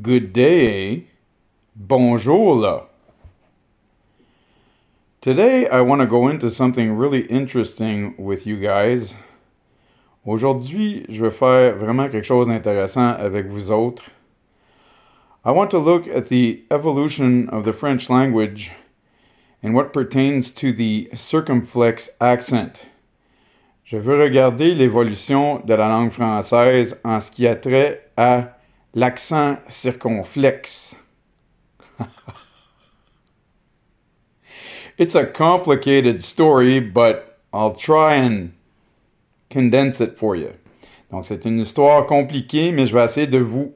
Good day. Bonjour là. Today I want to go into something really interesting with you guys. Aujourd'hui, je vais faire vraiment quelque chose d'intéressant avec vous autres. I want to look at the evolution of the French language and what pertains to the circumflex accent. Je veux regarder l'évolution de la langue française en ce qui a trait à l'accent circonflexe. It's a complicated story, but I'll try and condense it for you. Donc, c'est une histoire compliquée, mais je vais essayer de vous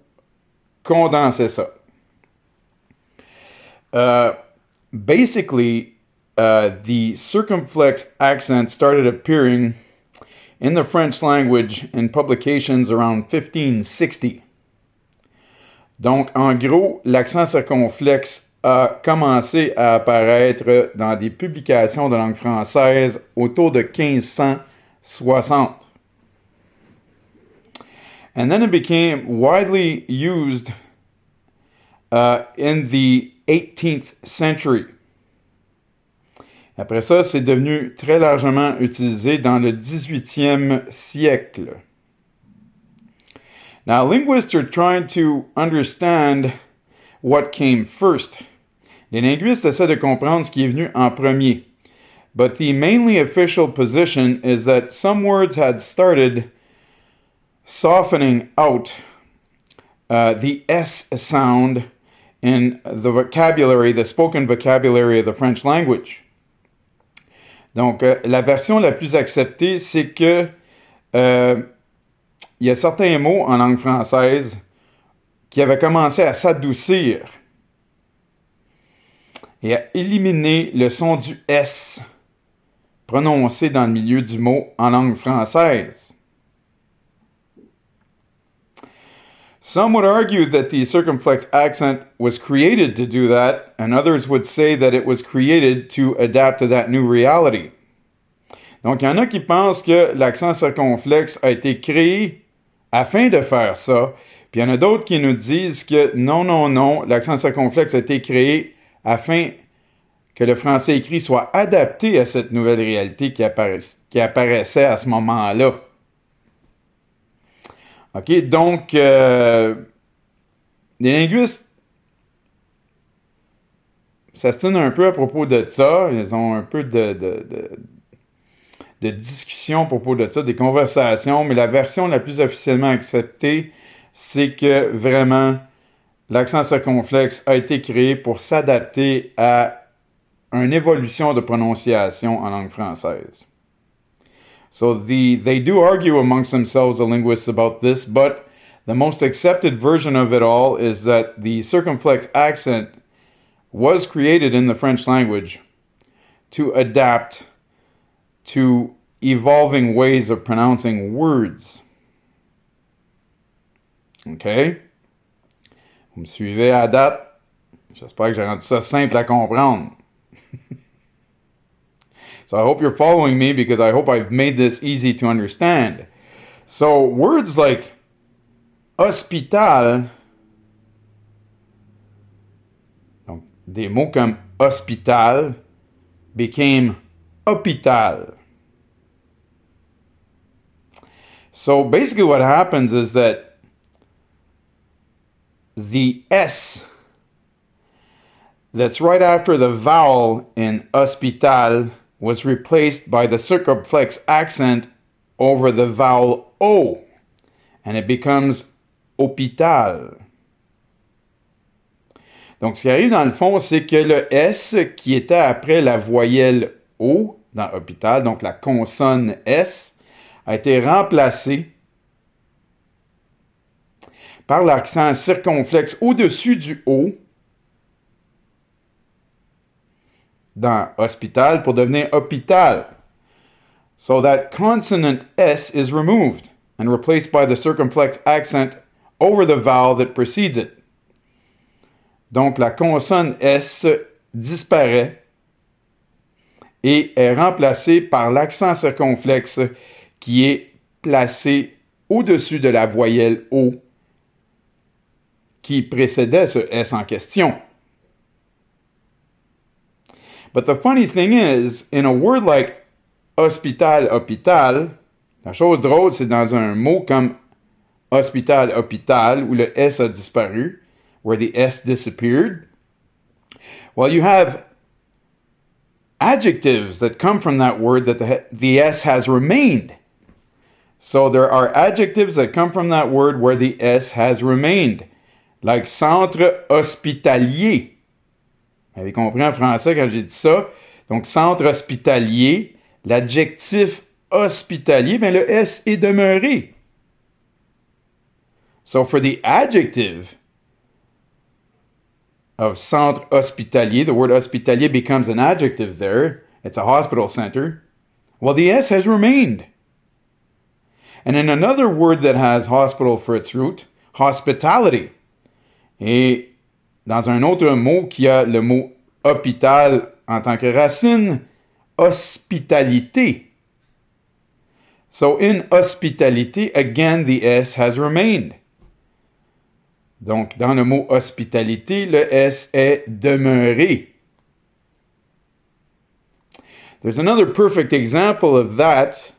condenser ça. Basically, the circumflex accent started appearing in the French language in publications around 1560. Donc, en gros, l'accent circonflexe a commencé à apparaître dans des publications de langue française autour de 1560. And then it became widely used in the 18th century. Après ça, c'est devenu très largement utilisé dans le 18e siècle. Now, linguists are trying to understand what came first. Les linguistes essaient de comprendre ce qui est venu en premier. But the mainly official position is that some words had started softening out the S sound in the vocabulary, the spoken vocabulary of the French language. Donc, la version la plus acceptée, c'est que il y a certains mots en langue française qui avaient commencé à s'adoucir et à éliminer le son du S prononcé dans le milieu du mot en langue française. Some would argue that the circumflex accent was created to do that, and others would say that it was created to adapt to that new reality. Donc, il y en a qui pensent que l'accent circonflexe a été créé afin de faire ça, puis il y en a d'autres qui nous disent que non, l'accent circonflexe a été créé afin que le français écrit soit adapté à cette nouvelle réalité qui apparaissait à ce moment-là. OK, donc, les linguistes s'astinent un peu à propos de ça. Ils ont un peu de discussions à propos de ça, des conversations, mais la version la plus officiellement acceptée, c'est que vraiment, l'accent circonflexe a été créé pour s'adapter à une évolution de prononciation en langue française. So they do argue amongst themselves, the linguists, about this, but the most accepted version of it all is that the circumflex accent was created in the French language to adapt to evolving ways of pronouncing words. OK? Vous me suivez à date? J'espère que j'ai rendu ça simple à comprendre. So I hope you're following me because I hope I've made this easy to understand. So words like hospital, donc des mots comme hospital became hôpital. So basically what happens is that the S that's right after the vowel in hospital was replaced by the circumflex accent over the vowel O, and it becomes hôpital. Donc, ce qui arrive dans le fond, c'est que le S qui était après la voyelle O dans hôpital, donc la consonne S, a été remplacé par l'accent circonflexe au-dessus du O dans hospital pour devenir hôpital. So that consonant S is removed and replaced by the circumflex accent over the vowel that precedes it. Donc la consonne S disparaît et est remplacée par l'accent circonflexe qui est placé au-dessus de la voyelle O qui précédait ce S en question. But the funny thing is, in a word like hospital, hôpital, la chose drôle, c'est dans un mot comme hospital, hôpital, où le S a disparu, where the S disappeared. Well, you have adjectives that come from that word that the S has remained. So there are adjectives that come from that word where the S has remained. Like centre hospitalier. Vous avez compris en français quand j'ai dit ça? Donc, centre hospitalier, l'adjectif hospitalier, ben le S est demeuré. So for the adjective of centre hospitalier, the word hospitalier becomes an adjective there. It's a hospital center. Well, the S has remained. And in another word that has hospital for its root, hospitality. Et dans un autre mot qui a le mot hôpital en tant que racine, hospitalité. So in hospitality, again, the S has remained. Donc, dans le mot hospitalité, le S est demeuré. There's another perfect example of that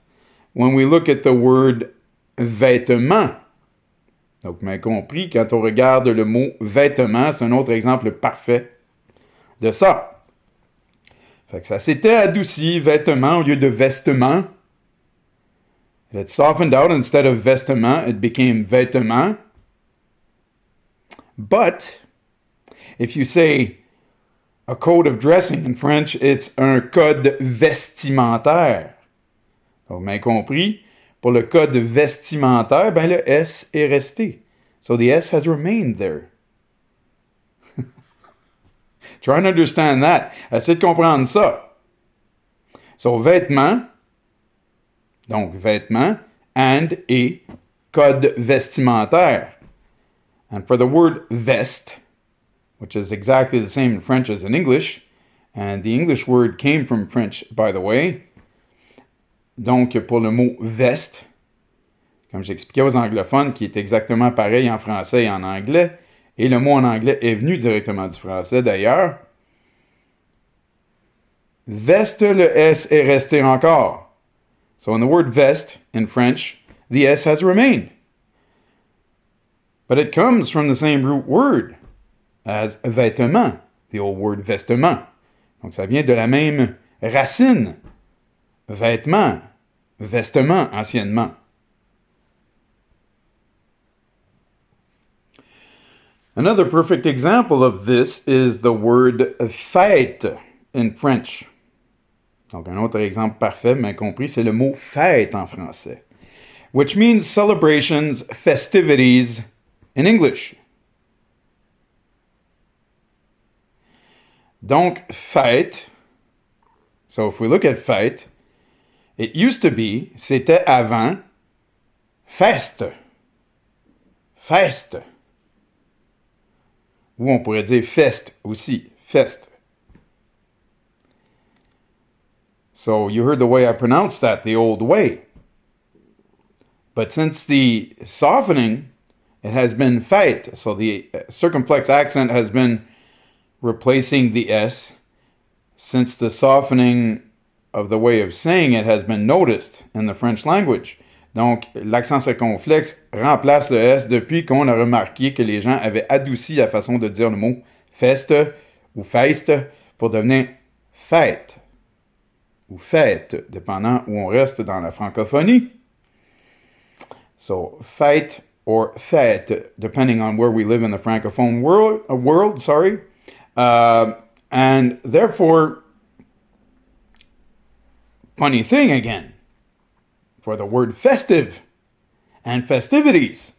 when we look at the word vêtement. Donc, vous m'avez compris, quand on regarde le mot vêtement, c'est un autre exemple parfait de ça. Fait que ça s'était adouci, vêtement, au lieu de vêtement. It had softened out. Instead of vêtement, it became vêtement. But, if you say a code of dressing in French, it's un code vestimentaire. Donc, vous m'avez compris, pour le code vestimentaire, ben le S est resté. So the S has remained there. Try and understand that. Essayez de comprendre ça. So, vêtements, donc vêtements, and et code vestimentaire. And for the word vest, which is exactly the same in French as in English, and the English word came from French, by the way. Donc, pour le mot veste, comme j'expliquais aux anglophones, qui est exactement pareil en français et en anglais, et le mot en anglais est venu directement du français d'ailleurs. Veste, le S est resté encore. So in the word veste, in French, the S has remained. But it comes from the same root word as vêtement, the old word vêtement. Donc ça vient de la même racine. Vêtement, vestement anciennement. Another perfect example of this is the word fête in French. Donc un autre exemple parfait, bien compris, c'est le mot fête en français, which means celebrations, festivities in English. Donc fête, so if we look at fête, it used to be, c'était avant, feste. Feste. Ou on pourrait dire feste aussi, feste. So you heard the way I pronounced that the old way. But since the softening, it has been fête. So the circumflex accent has been replacing the S. Since the softening of the way of saying it has been noticed in the French language. Donc, l'accent circonflexe remplace le S depuis qu'on a remarqué que les gens avaient adouci la façon de dire le mot feste ou feiste pour devenir fête ou fête, dépendant où on reste dans la francophonie. So, fête or fête, depending on where we live in the francophone world, sorry. And therefore, funny thing again, for the word festive and festivities.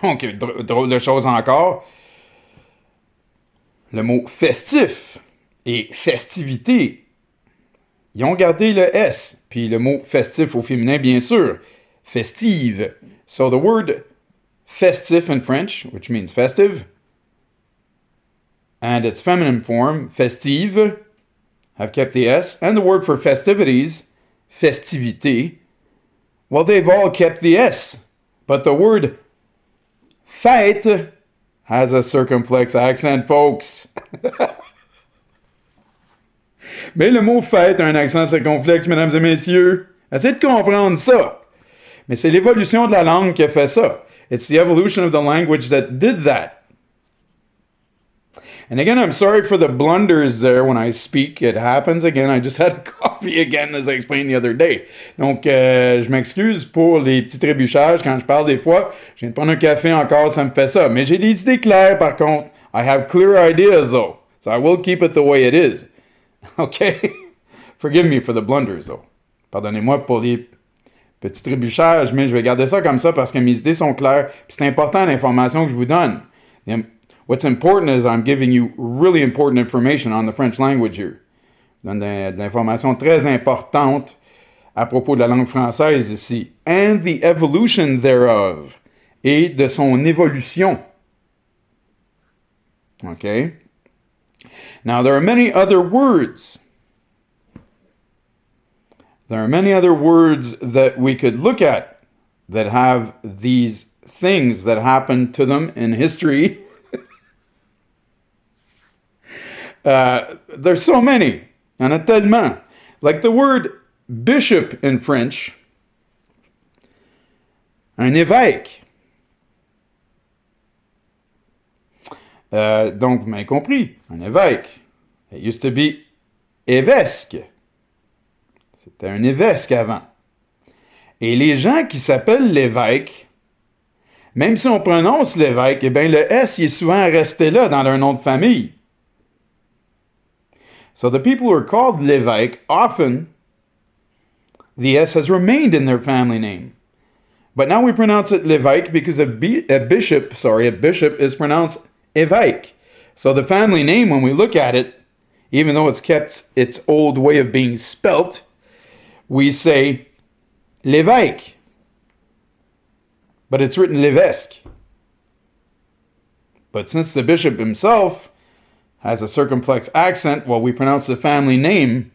Donc, drôle de chose encore. Le mot festif et festivité, ils ont gardé le S, puis le mot festif au féminin, bien sûr, festive. So the word festif in French, which means festive, and its feminine form, festive, have kept the S, and the word for festivities, festivité, well, they've all kept the S. But the word fête has a circumflex accent, folks. Mais le mot fête a un accent circonflexe, mesdames et messieurs. Essayez de comprendre ça. Mais c'est l'évolution de la langue qui a fait ça. It's the evolution of the language that did that. And again, I'm sorry for the blunders there when I speak. It happens again. I just had coffee again, as I explained the other day. Donc, je m'excuse pour les petits trébuchages quand je parle des fois. Je viens de prendre un café encore, ça me fait ça. Mais j'ai des idées claires, par contre. I have clear ideas, though. So I will keep it the way it is. Okay? Forgive me for the blunders, though. Pardonnez-moi pour les petits trébuchages, mais je vais garder ça comme ça parce que mes idées sont claires. Puis c'est important l'information que je vous donne. What's important is I'm giving you really important information on the French language here. Je donne de l'information très importante à propos de la langue française ici. And the evolution thereof. Et de son évolution. Okay? Now, there are many other words. There are many other words that we could look at that have these things that happened to them in history. There's so many. Il y en a tellement. Like the word bishop in French. Un évêque. Donc, vous m'avez compris. Un évêque. It used to be évesque. C'était un évesque avant. Et les gens qui s'appellent l'évêque, même si on prononce l'évêque, eh bien, le S il est souvent resté là dans leur nom de famille. So the people who are called l'évêque, often the S has remained in their family name. But now we pronounce it l'évêque because a bishop is pronounced évêque. So the family name, when we look at it, even though it's kept its old way of being spelt, we say l'évêque. But it's written l'évesque. But since the bishop himself has a circumflex accent, well, we pronounce the family name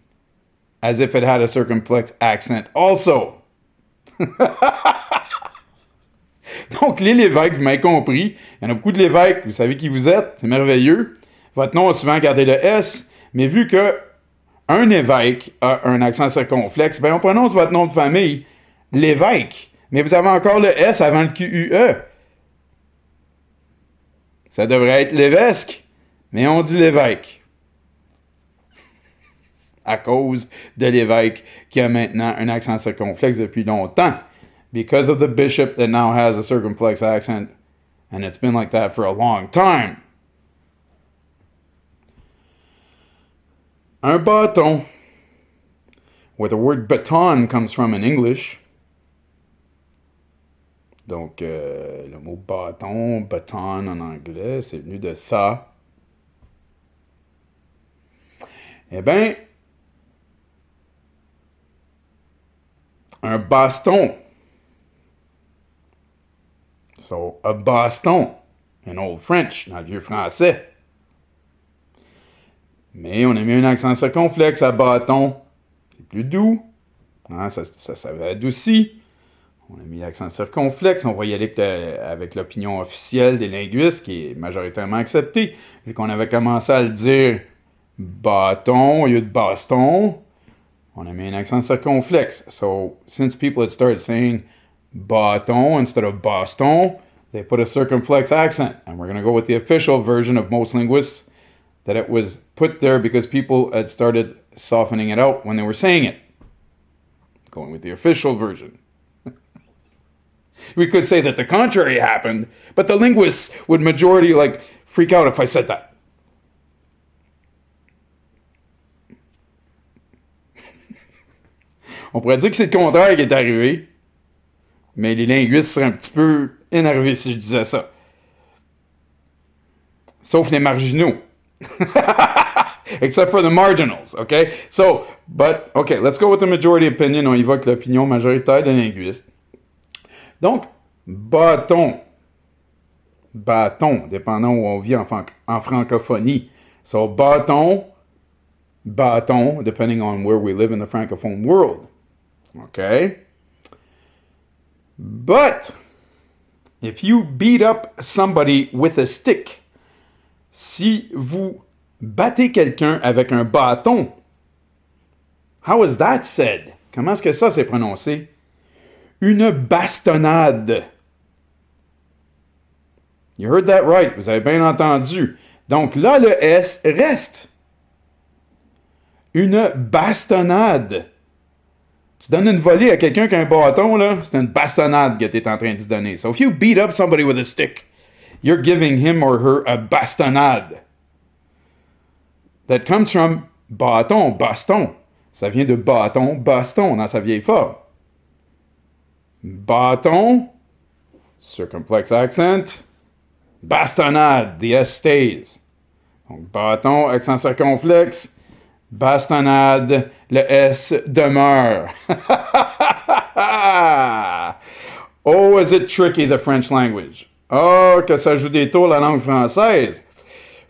as if it had a circumflex accent also. Donc, les l'évêques, vous m'avez compris. Il y en a beaucoup de l'évêques, vous savez qui vous êtes, c'est merveilleux. Votre nom a souvent gardé le S, mais vu que un évêque a un accent circonflexe, ben on prononce votre nom de famille l'évêque, mais vous avez encore le S avant le QUE. Ça devrait être l'évesque, mais on dit l'évêque. À cause de l'évêque qui a maintenant un accent circonflexe depuis longtemps. Because of the bishop that now has a circumflex accent, and it's been like that for a long time. Un bâton, where the word baton comes from in English. Donc, le mot bâton, baton en anglais, c'est venu de ça. Eh bien, un baston. So, a baston, in Old French, dans le vieux français. Mais on a mis un accent circonflexe à bâton. C'est plus doux. Hein, ça va adouci. On a mis l'accent circonflexe. On va y aller avec l'opinion officielle des linguistes, qui est majoritairement acceptée. Vu qu'on avait commencé à le dire bâton au lieu de baston, on a mis un accent circonflexe. So, since people had started saying bâton instead of baston, they put a circumflex accent. And we're going to go with the official version of most linguists, that it was put there because people had started softening it out when they were saying it. Going with the official version. We could say that the contrary happened, but the linguists would majority freak out if I said that. On pourrait dire que c'est le contraire qui est arrivé, mais les linguistes seraient un petit peu énervés si je disais ça. Sauf les marginaux. Except for the marginals, okay? So, but, okay, let's go with the majority opinion. On y va avec l'opinion majoritaire des linguistes. Donc, bâton. Bâton, dépendant où on vit en francophonie. So, bâton, depending on where we live in the francophone world. Okay? But, If you beat up somebody with a stick, si vous battez quelqu'un avec un bâton, how is that said? Comment est-ce que ça c'est prononcé? Une bastonnade. You heard that right, vous avez bien entendu. Donc là, le S reste. Une bastonnade. Tu donnes une volée à quelqu'un qui a un bâton, là, c'est une bastonnade que tu es en train de se donner. So if you beat up somebody with a stick, you're giving him or her a bastonnade. That comes from bâton, baston. Ça vient de bâton, baston dans sa vieille forme. Bâton, circumflex accent. Bastonnade, the S stays. Donc bâton, accent circonflexe. Bastonnade, le S demeure. Oh, is it tricky, the French language? Oh, que ça joue des tours la langue française.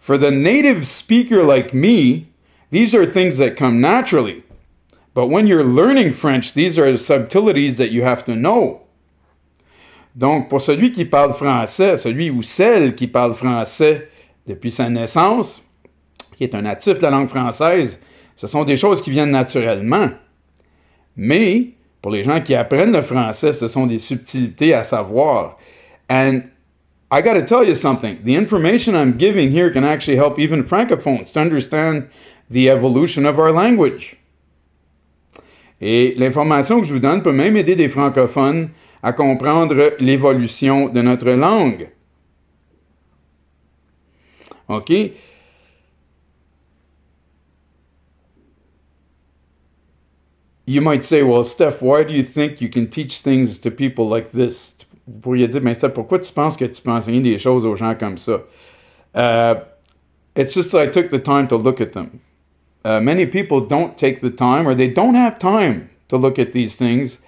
For the native speaker like me, these are things that come naturally. But when you're learning French, these are subtleties that you have to know. Donc, pour celui qui parle français, celui ou celle qui parle français depuis sa naissance, qui est un natif de la langue française, ce sont des choses qui viennent naturellement. Mais, pour les gens qui apprennent le français, ce sont des subtilités à savoir. And I got to tell you something. The information I'm giving here can actually help even francophones to understand the evolution of our language. Et l'information que je vous donne peut même aider des francophones à comprendre l'évolution de notre langue. OK? You might say, well, Steph, why do you think you can teach things to people like this? Vous pourriez dire, mais Steph, pourquoi tu penses que tu peux enseigner des choses aux gens comme ça? It's just that I took the time to look at them. Many people don't take the time, or they don't have time to look at these things.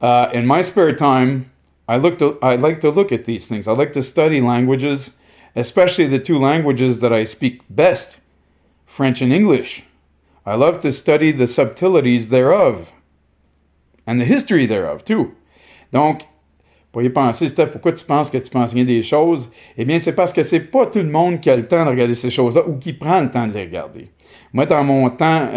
In my spare time, I like to look at these things. I like to study languages, especially the two languages that I speak best, French and English. I love to study the subtleties thereof, and the history thereof, too. Donc, vous pourriez penser, Steph, pourquoi tu penses que tu peux enseigner des choses? Eh bien, c'est parce que c'est pas tout le monde qui a le temps de regarder ces choses-là ou qui prend le temps de les regarder. Moi, dans mon temps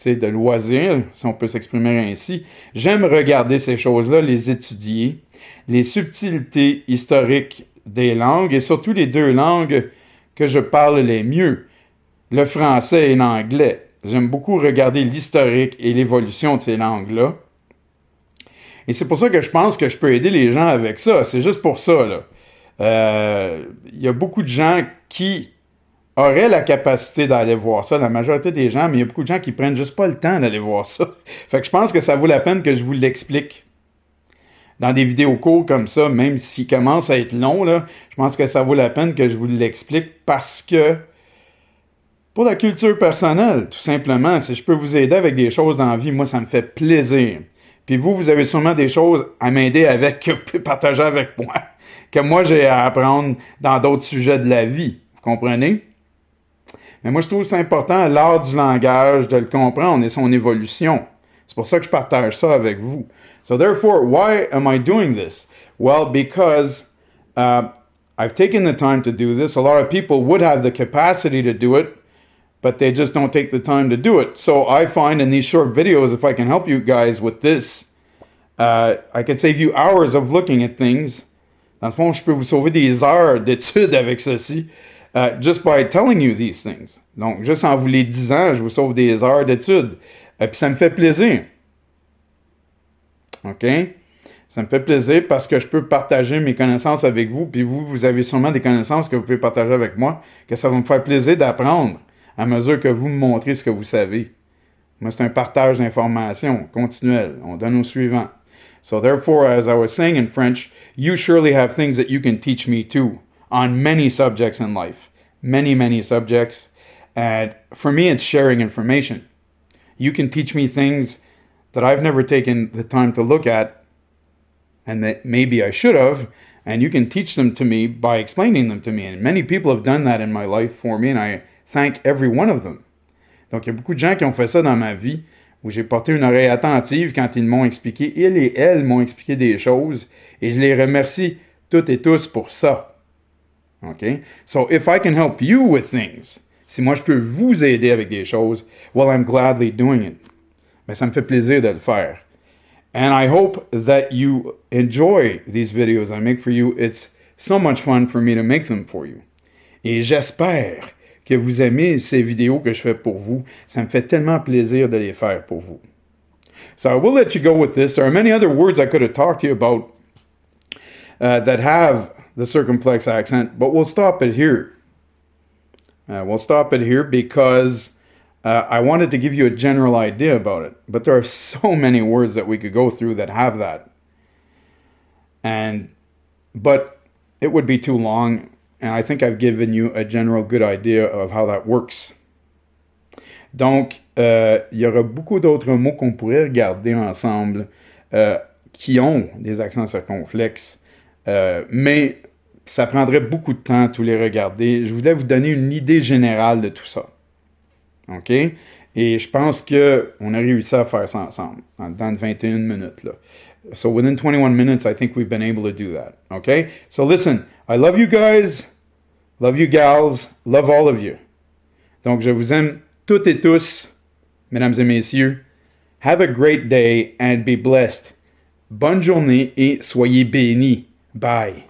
de loisir, si on peut s'exprimer ainsi, j'aime regarder ces choses-là, les étudier, les subtilités historiques des langues et surtout les deux langues que je parle les mieux, le français et l'anglais. J'aime beaucoup regarder l'historique et l'évolution de ces langues-là. Et c'est pour ça que je pense que je peux aider les gens avec ça. C'est juste pour ça, là. Y a beaucoup de gens qui auraient la capacité d'aller voir ça, la majorité des gens, mais il y a beaucoup de gens qui prennent juste pas le temps d'aller voir ça. Fait que je pense que ça vaut la peine que je vous l'explique dans des vidéos courtes comme ça, même s'il commence à être long, là, je pense que ça vaut la peine que je vous l'explique parce que pour la culture personnelle, tout simplement, si je peux vous aider avec des choses dans la vie, moi, ça me fait plaisir. Puis vous avez sûrement des choses à m'aider avec, que vous pouvez partager avec moi, que moi, j'ai à apprendre dans d'autres sujets de la vie. Vous comprenez? Mais moi, je trouve que c'est important, l'art du langage, de le comprendre et son évolution. C'est pour ça que je partage ça avec vous. So therefore, why am I doing this? Well, because I've taken the time to do this. A lot of people would have the capacity to do it, but they just don't take the time to do it. So I find in these short videos, if I can help you guys with this, I could save you hours of looking at things. Dans le fond, je peux vous sauver des heures d'études avec ceci, just by telling you these things. Donc, juste en vous les disant, je vous sauve des heures d'études. Puis ça me fait plaisir. OK? Ça me fait plaisir parce que je peux partager mes connaissances avec vous, puis vous avez sûrement des connaissances que vous pouvez partager avec moi, que ça va me faire plaisir d'apprendre à mesure que vous me montrez ce que vous savez. Moi, c'est un partage d'informations continuel. On donne au suivant. So therefore, as I was saying in French, you surely have things that you can teach me too on many subjects in life. Many, many subjects. And for me, it's sharing information. You can teach me things that I've never taken the time to look at and that maybe I should have, and you can teach them to me by explaining them to me. And many people have done that in my life for me, and I thank every one of them. Donc, il y a beaucoup de gens qui ont fait ça dans ma vie où j'ai porté une oreille attentive quand ils m'ont expliqué, ils et elles m'ont expliqué des choses, et je les remercie toutes et tous pour ça. OK? So, if I can help you with things, si moi je peux vous aider avec des choses, well, I'm gladly doing it. Mais ça me fait plaisir de le faire. And I hope that you enjoy these videos I make for you. It's so much fun for me to make them for you. Et j'espère que vous aimez ces vidéos que je fais pour vous. Ça me fait tellement plaisir de les faire pour vous. So I will let you go with this. There are many other words I could have talked to you about that have the circumflex accent, but we'll stop it here. We'll stop it here because I wanted to give you a general idea about it. But there are so many words that we could go through that have that. But it would be too long, and I think I've given you a general good idea of how that works. Donc, il y aura beaucoup d'autres mots qu'on pourrait regarder ensemble qui ont des accents circonflexes, mais ça prendrait beaucoup de temps à tous les regarder. Je voulais vous donner une idée générale de tout ça. OK? Et je pense qu'on a réussi à faire ça ensemble dans 21 minutes. Là. So within 21 minutes, I think we've been able to do that. OK? So listen, I love you guys, love you gals, love all of you. Donc, je vous aime toutes et tous, mesdames et messieurs. Have a great day and be blessed. Bonne journée et soyez bénis. Bye.